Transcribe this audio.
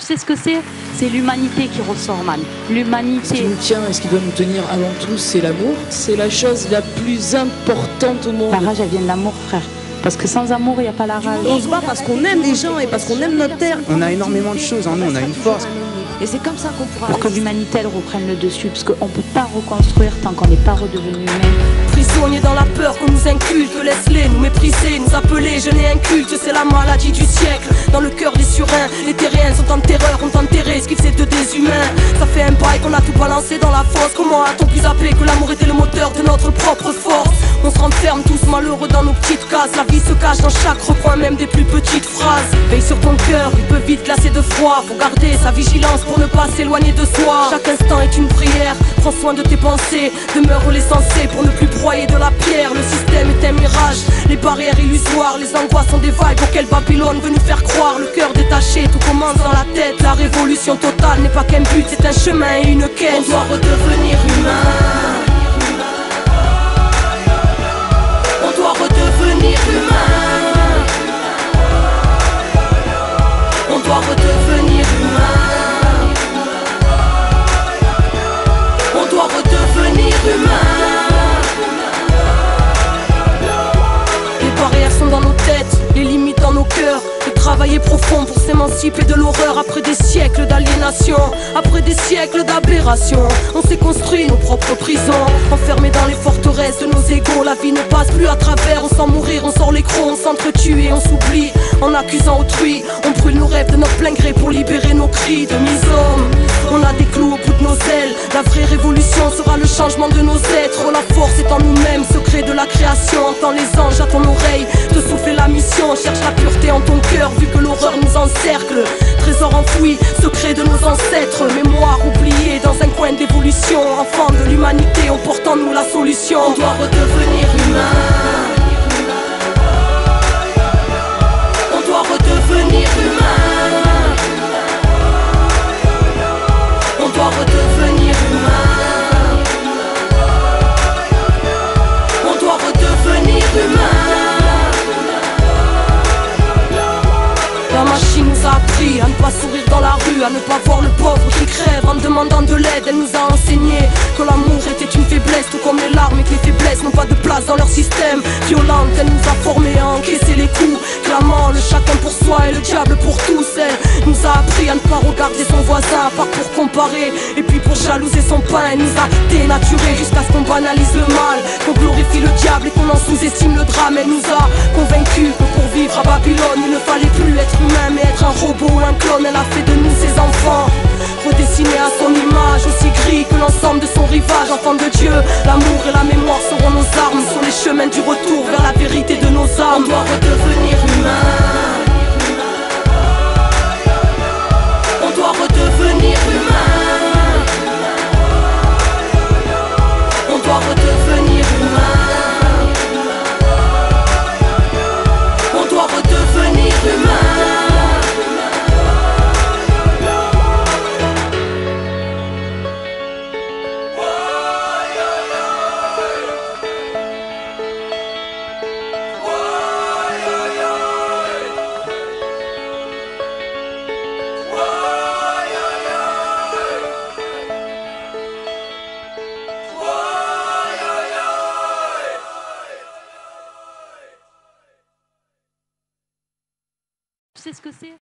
sais ce que c'est? C'est l'humanité qui ressort, man. L'humanité. Ce qui nous tient et ce qui doit nous tenir avant tout, c'est l'amour. C'est la chose la plus importante au monde. La rage, elle vient de l'amour, frère. Parce que sans amour, il n'y a pas la rage. On se bat parce qu'on aime les gens et parce qu'on aime notre terre. On a énormément de choses en nous, on a une force. Et c'est comme ça qu'on pourra... Pour que l'humanité, elle reprenne le dessus. Parce qu'on ne peut pas reconstruire tant qu'on n'est pas redevenu humain. Prisonniers dans la peur qu'on nous inculque, laisse-les nous mépriser, nous appeler jeunes et incultes, c'est la maladie du siècle. Dans le cœur des surins, les terriens sont en terreur, ont enterré ce qu'ils faisaient de des humains. Ça fait un bail qu'on a tout balancé dans la fosse. Comment a-t-on pu zapper que l'amour était le moteur de notre propre force? On se renferme tous malheureux dans nos petites cases. La vie se cache dans chaque recoin, même des plus petites phrases. Veille sur ton cœur, il peut vite glacer de froid. Faut garder sa vigilance pour ne pas s'éloigner de soi. Chaque instant est une prière, prends soin de tes pensées. Demeure l'essentiel pour ne plus broyer de la pierre. Le système est un mirage, les barrières illusoires. Les angoisses sont des vagues auxquelles Babylone veut nous faire croire. Le cœur détaché, tout commence dans la tête. La révolution totale n'est pas qu'un but, c'est un chemin et une quête. On doit redevenir humain. On doit redevenir humain. On doit redevenir humain. On doit redevenir humain. Les barrières sont dans nos têtes, les limites dans nos cœurs. Le travail est profond pour s'émanciper de l'horreur. Après des siècles d'aliénation, après des siècles d'aberration, on s'est construit nos propres prisons, enfermés dans les forteresses de nos égaux. La vie ne passe plus à travers, on sent mourir, on sort les crocs, on s'entretue et on s'oublie en accusant autrui. On brûle nos rêves de notre plein gré pour libérer nos cris de misommes. On a des clous au bout de nos ailes. La vraie révolution sera le changement de nos êtres. Oh, la force est en nous-mêmes, secret de la création. Entends les anges à ton oreille te souffler la mission. Cherche la pureté en ton cœur vu que l'horreur nous encercle. Trésor enfoui, secret de nos ancêtres. Mémoire oubliée dans un coin d'évolution. Enfants de l'humanité, on porte en nous la solution. On doit redevenir humain. On doit redevenir humain. On doit redevenir humain. On doit redevenir humain. La machine nous a appris à ne pas sourire dans la rue, à ne pas voir le pauvre qui crève en demandant de l'aide. Elle nous a enseigné que l'amour était une faiblesse, tout comme les larmes et que les faiblesses n'ont pas de place dans leur système violent. Elle nous a formés à encaisser les coups, clamant le chacun pour soi et le diable pour tous. Elle nous a appris à ne pas regarder son voisin, pas pour comparer, et puis pour jalouser son pain. Elle nous a dénaturés jusqu'à ce qu'on banalise le mal, qu'on glorifie le diable et qu'on en sous-estime le drame. Elle nous a convaincus que pour vivre à Babylone, il ne fallait plus être humain mais être un robot ou un clone. Elle a fait de nous